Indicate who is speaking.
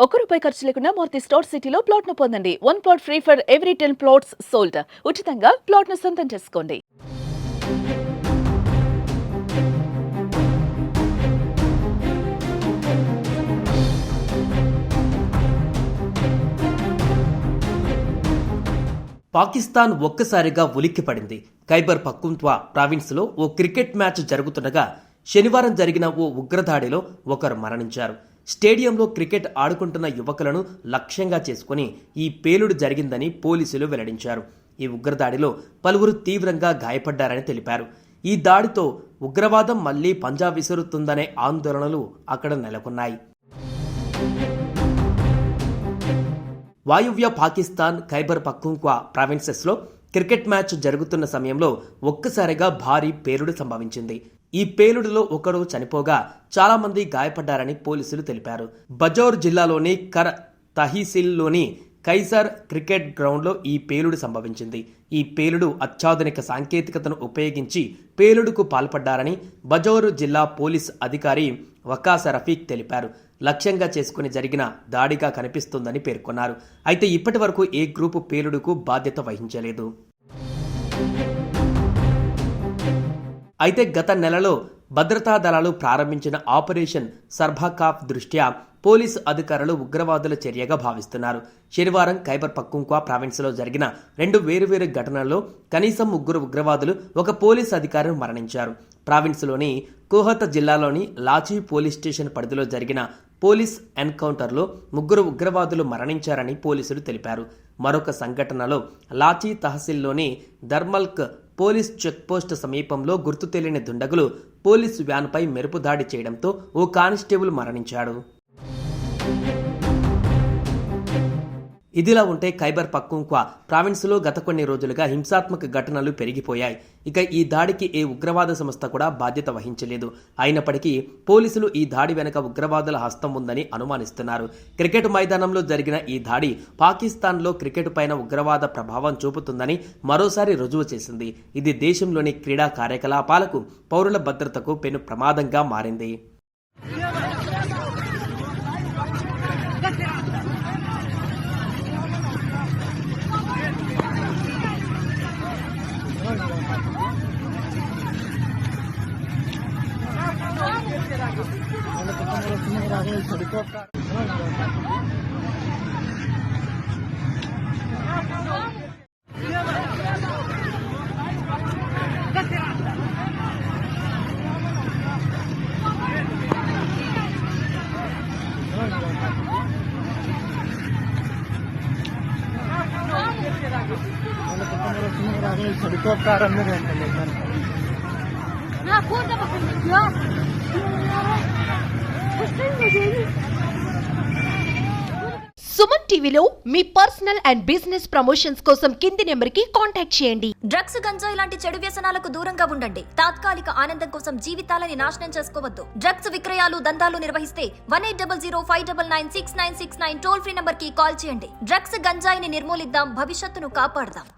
Speaker 1: రూపాయి ఖర్చు లేకుండా మూర్తి స్టోర్ సిటీలో ప్లాట్ ను పొందండి. 1 plot free for every 10 plots sold. ఉచితంగా ప్లాట్ ను సొంతం చేసుకోండి.
Speaker 2: పాకిస్తాన్ ఒక్కసారిగా ఉలిక్కిపడింది. ఖైబర్ పఖ్తుంఖ్వా ప్రావిన్స్లో ఓ క్రికెట్ మ్యాచ్ జరుగుతుండగా శనివారం జరిగిన ఓ ఉగ్రదాడిలో ఒకరు మరణించారు. స్టేడియంలో క్రికెట్ ఆడుకుంటున్న యువకులను లక్ష్యంగా చేసుకుని ఈ పేలుడు జరిగిందని పోలీసులు వెల్లడించారు. ఈ ఉగ్రదాడిలో పలువురు తీవ్రంగా గాయపడ్డారని తెలిపారు. ఈ దాడితో ఉగ్రవాదం మళ్లీ పంజా విసురుతుందనే ఆందోళనలు అక్కడ నెలకొన్నాయి. వాయువ్య పాకిస్తాన్ ఖైబర్ పఖ్తుంఖ్వా ప్రావిన్సెస్లో క్రికెట్ మ్యాచ్ జరుగుతున్న సమయంలో ఒక్కసారిగా భారీ పేలుడు సంభవించింది. ఈ పేలుడులో ఒకడు చనిపోగా చాలా మంది గాయపడ్డారని పోలీసులు తెలిపారు. బజౌర్ జిల్లాలోని కర్ తహసీల్లోని కైసర్ క్రికెట్ గ్రౌండ్లో ఈ పేలుడు సంభవించింది. ఈ పేలుడు అత్యాధునిక సాంకేతికతను ఉపయోగించి పేలుడుకు పాల్పడ్డారని బజౌర్ జిల్లా పోలీస్ అధికారి వకాస రఫీక్ తెలిపారు. లక్ష్యంగా చేసుకుని జరిగిన దాడిగా కనిపిస్తుందని పేర్కొన్నారు. అయితే ఇప్పటి వరకు ఏ గ్రూపు పేలుడుకు బాధ్యత వహించలేదు. అయితే గత నెలలో భద్రతా దళాలు ప్రారంభించిన ఆపరేషన్ సర్బాకాఫ్ దృష్ట్యా పోలీసు అధికారులు ఉగ్రవాదుల చర్యగా భావిస్తున్నారు. శనివారం ఖైబర్ పఖ్తుంఖ్వా ప్రావిన్స్లో జరిగిన 2 వేరువేరు ఘటనల్లో కనీసం 3 ఉగ్రవాదులు, ఒక పోలీసు అధికారి మరణించారు. ప్రావిన్స్లోని కోహత జిల్లాలోని లాచీ పోలీస్ స్టేషన్ పరిధిలో జరిగిన పోలీస్ ఎన్కౌంటర్లో 3 ఉగ్రవాదులు మరణించారని పోలీసులు తెలిపారు. మరొక సంఘటనలో లాచీ తహసీల్లోని ధర్మల్క్ పోలీస్ చెక్పోస్ట్ సమీపంలో గుర్తు తెలియని దుండగులు పోలీసు వ్యాన్పై మెరుపు దాడి చేయడంతో ఓ కానిస్టేబుల్ మరణించాడు. ఇదిలా ఉంటే ఖైబర్ పఖ్తుంఖ్వా ప్రావిన్స్లో గత కొన్ని రోజులుగా హింసాత్మక ఘటనలు పెరిగిపోయాయి. ఇక ఈ దాడికి ఏ ఉగ్రవాద సంస్థ కూడా బాధ్యత వహించలేదు. అయినప్పటికీ పోలీసులు ఈ దాడి వెనుక ఉగ్రవాదుల హస్తం ఉందని అనుమానిస్తున్నారు. క్రికెట్ మైదానంలో జరిగిన ఈ దాడి పాకిస్తాన్లో క్రికెట్ పైన ఉగ్రవాద ప్రభావం చూపుతుందని మరోసారి రుజువు చేసింది. ఇది దేశంలోని క్రీడా కార్యకలాపాలకు, పౌరుల భద్రతకు పెను ప్రమాదంగా మారింది.
Speaker 3: సుమన్ టీవీలో మీ పర్సనల్ అండ్ బిజినెస్ ప్రమోషన్స్ కోసం కింది నెంబర్ కి కాంటాక్ట్ చేయండి.
Speaker 4: డ్రగ్స్, గంజాయి లాంటి చెడు వ్యసనాలకు దూరంగా ఉండండి. తాత్కాలిక ఆనందం కోసం జీవితాలని నాశనం చేసుకోవద్దు. డ్రగ్స్ విక్రయాలు, దందాలు నిర్వహిస్తే 1800599696 టోల్ ఫ్రీ నంబర్ కి కాల్ చేయండి. డ్రగ్స్, గంజాయిని నిర్మూలిద్దాం, భవిష్యత్తును కాపాడదాం.